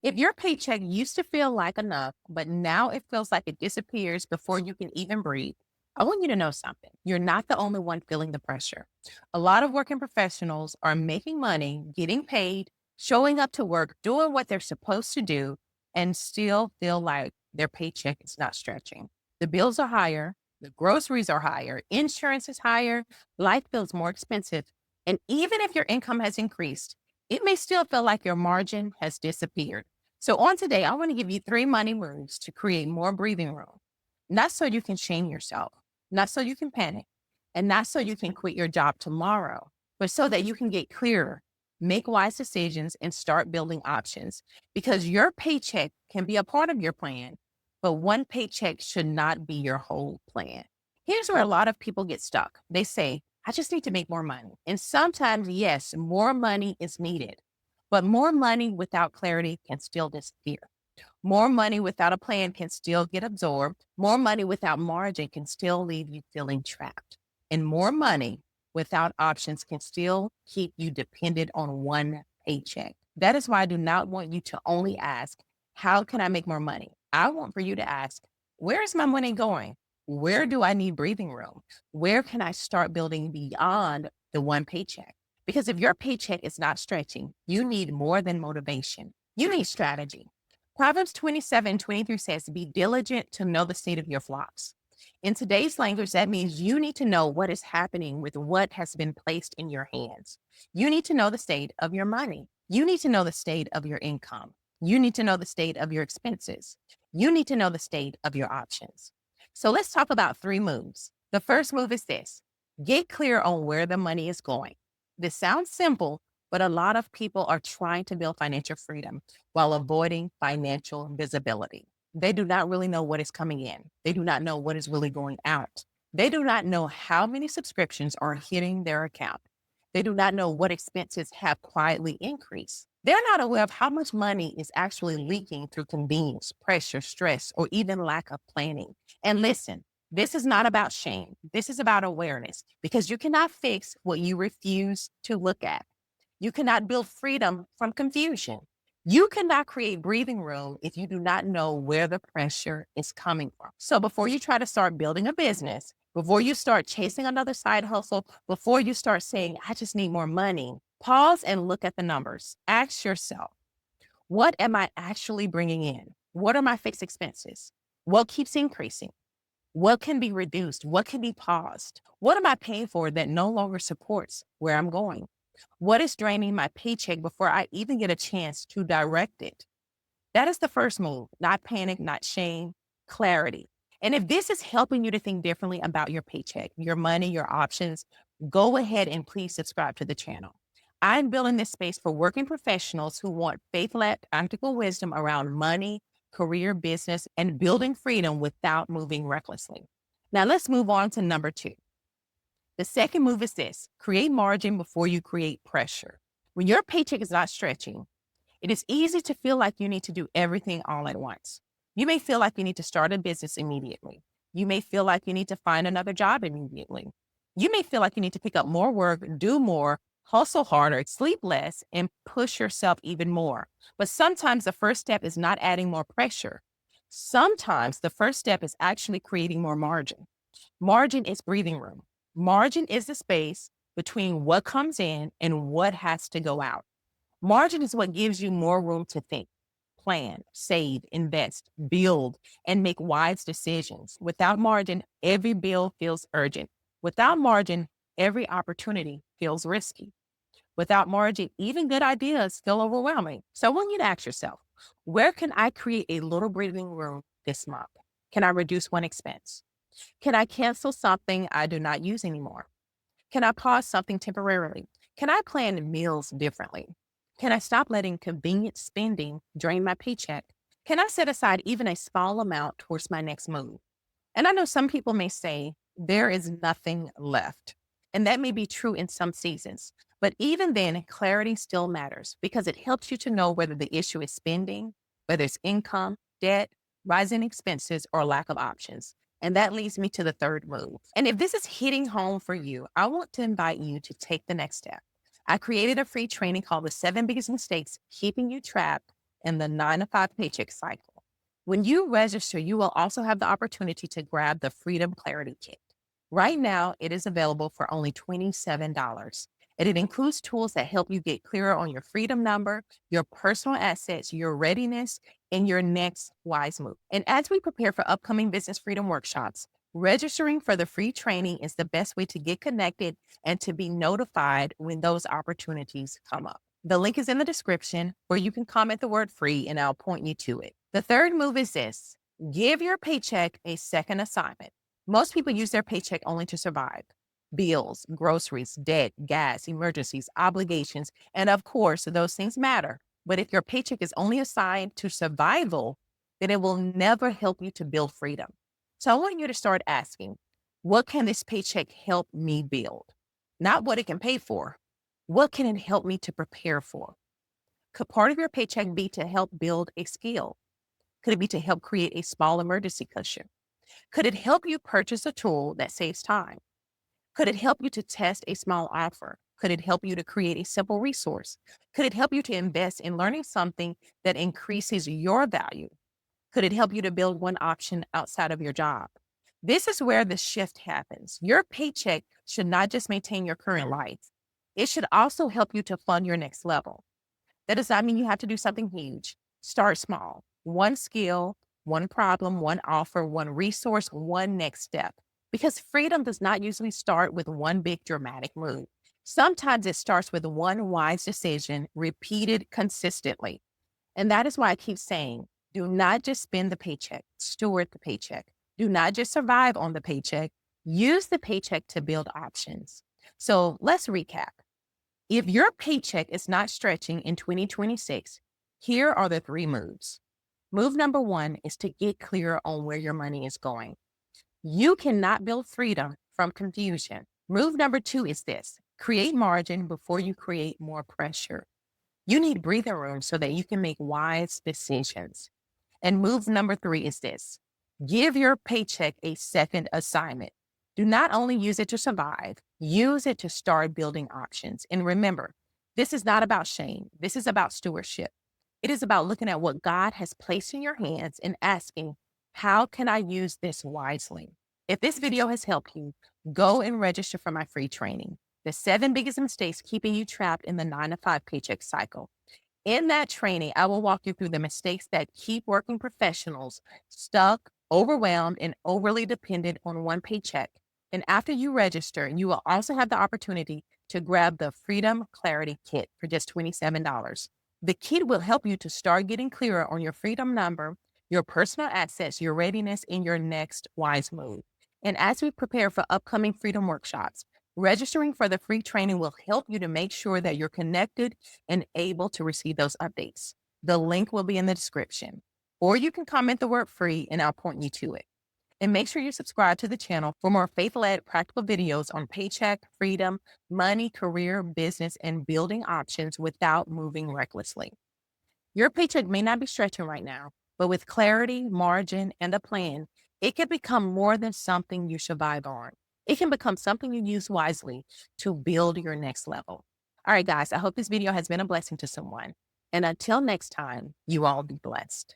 If your paycheck used to feel like enough, but now it feels like it disappears before you can even breathe, I want you to know something. You're not the only one feeling the pressure. A lot of working professionals are making money, getting paid, showing up to work, doing what they're supposed to do, and still feel like their paycheck is not stretching. The bills are higher, the groceries are higher, insurance is higher, life feels more expensive. And even if your income has increased, it may still feel like your margin has disappeared. So, on today, I want to give you three money moves to create more breathing room, not so you can shame yourself, not so you can panic, and not so you can quit your job tomorrow, but so that you can get clearer, make wise decisions, and start building options. Because your paycheck can be a part of your plan, but one paycheck should not be your whole plan. Here's where a lot of people get stuck. They say, I just need to make more money. And sometimes, yes, more money is needed. But more money without clarity can still disappear. More money without a plan can still get absorbed. More money without margin can still leave you feeling trapped. And more money without options can still keep you dependent on one paycheck. That is why I do not want you to only ask, how can I make more money? I want for you to ask, where is my money going? Where do I need breathing room? Where can I start building beyond the one paycheck? Because if your paycheck is not stretching, you need more than motivation. You need strategy. Proverbs 27:23 says, be diligent to know the state of your flocks. In today's language, that means you need to know what is happening with what has been placed in your hands. You need to know the state of your money. You need to know the state of your income. You need to know the state of your expenses. You need to know the state of your options. So let's talk about three moves. The first move is this: get clear on where the money is going. This sounds simple, but a lot of people are trying to build financial freedom while avoiding financial visibility. They do not really know what is coming in. They do not know what is really going out. They do not know how many subscriptions are hitting their account. They do not know what expenses have quietly increased. They're not aware of how much money is actually leaking through convenience, pressure, stress, or even lack of planning. And listen, this is not about shame. This is about awareness because you cannot fix what you refuse to look at. You cannot build freedom from confusion. You cannot create breathing room if you do not know where the pressure is coming from. So before you try to start building a business, before you start chasing another side hustle, before you start saying, I just need more money, pause and look at the numbers. Ask yourself, what am I actually bringing in? What are my fixed expenses? What keeps increasing? What can be reduced? What can be paused? What am I paying for that no longer supports where I'm going? What is draining my paycheck before I even get a chance to direct it? That is the first move, not panic, not shame, clarity. And if this is helping you to think differently about your paycheck, your money, your options, go ahead and please subscribe to the channel. I'm building this space for working professionals who want faith led practical wisdom around money, career, business, and building freedom without moving recklessly. Now, let's move on to number two. The second move is this: create margin before you create pressure. When your paycheck is not stretching, it is easy to feel like you need to do everything all at once. You may feel like you need to start a business immediately. You may feel like you need to find another job immediately. You may feel like you need to pick up more work, do more, hustle harder, sleep less, and push yourself even more. But sometimes the first step is not adding more pressure. Sometimes the first step is actually creating more margin. Margin is breathing room. Margin is the space between what comes in and what has to go out. Margin is what gives you more room to think, plan, save, invest, build, and make wise decisions. Without margin, every bill feels urgent. Without margin, every opportunity feels risky. Without margin, even good ideas feel overwhelming. So I want you to ask yourself, where can I create a little breathing room this month? Can I reduce one expense? Can I cancel something I do not use anymore? Can I pause something temporarily? Can I plan meals differently? Can I stop letting convenient spending drain my paycheck? Can I set aside even a small amount towards my next move? And I know some people may say there is nothing left. And that may be true in some seasons. But even then, clarity still matters because it helps you to know whether the issue is spending, whether it's income, debt, rising expenses, or lack of options. And that leads me to the third move. And if this is hitting home for you, I want to invite you to take the next step. I created a free training called The 7 Biggest Mistakes Keeping You Trapped in the 9 to 5 paycheck cycle. When you register, you will also have the opportunity to grab the Freedom Clarity Kit. Right now, it is available for only $27, and it includes tools that help you get clearer on your freedom number, your personal assets, your readiness, and your next wise move. And as we prepare for upcoming business freedom workshops, registering for the free training is the best way to get connected and to be notified when those opportunities come up. The link is in the description where you can comment the word free and I'll point you to it. The third move is this: give your paycheck a second assignment. Most people use their paycheck only to survive: bills, groceries, debt, gas, emergencies, obligations, and of course, those things matter. But if your paycheck is only assigned to survival, then it will never help you to build freedom. So I want you to start asking, what can this paycheck help me build? Not what it can pay for. What can it help me to prepare for? Could part of your paycheck be to help build a skill? Could it be to help create a small emergency cushion? Could it help you purchase a tool that saves time? Could it help you to test a small offer? Could it help you to create a simple resource? Could it help you to invest in learning something that increases your value? Could it help you to build one option outside of your job? This is where the shift happens. Your paycheck should not just maintain your current life, it should also help you to fund your next level. That does not mean you have to do something huge. Start small. One skill, one problem, one offer, one resource, one next step. Because freedom does not usually start with one big dramatic move. Sometimes it starts with one wise decision repeated consistently. And that is why I keep saying, do not just spend the paycheck, steward the paycheck. Do not just survive on the paycheck. Use the paycheck to build options. So let's recap. If your paycheck is not stretching in 2026, here are the 3 moves. Move number 1 is to get clear on where your money is going. You cannot build freedom from confusion. Move number 2 is this: create margin before you create more pressure. You need breathing room so that you can make wise decisions. And move number 3 is this: give your paycheck a second assignment. Do not only use it to survive, use it to start building options. And remember, this is not about shame. This is about stewardship. It is about looking at what God has placed in your hands and asking, how can I use this wisely? If this video has helped you, go and register for my free training, The 7 Biggest Mistakes Keeping You Trapped in the 9 to 5 Paycheck Cycle. In that training, I will walk you through the mistakes that keep working professionals stuck, overwhelmed, and overly dependent on one paycheck. And after you register, you will also have the opportunity to grab the Freedom Clarity Kit for just $27. The kit will help you to start getting clearer on your freedom number, your personal assets, your readiness, and your next wise move. And as we prepare for upcoming freedom workshops, registering for the free training will help you to make sure that you're connected and able to receive those updates. The link will be in the description, or you can comment the word free and I'll point you to it. And make sure you subscribe to the channel for more faith-led practical videos on paycheck, freedom, money, career, business, and building options without moving recklessly. Your paycheck may not be stretching right now, but with clarity, margin, and a plan, it can become more than something you survive on. It can become something you use wisely to build your next level. All right, guys, I hope this video has been a blessing to someone. And until next time, you all be blessed.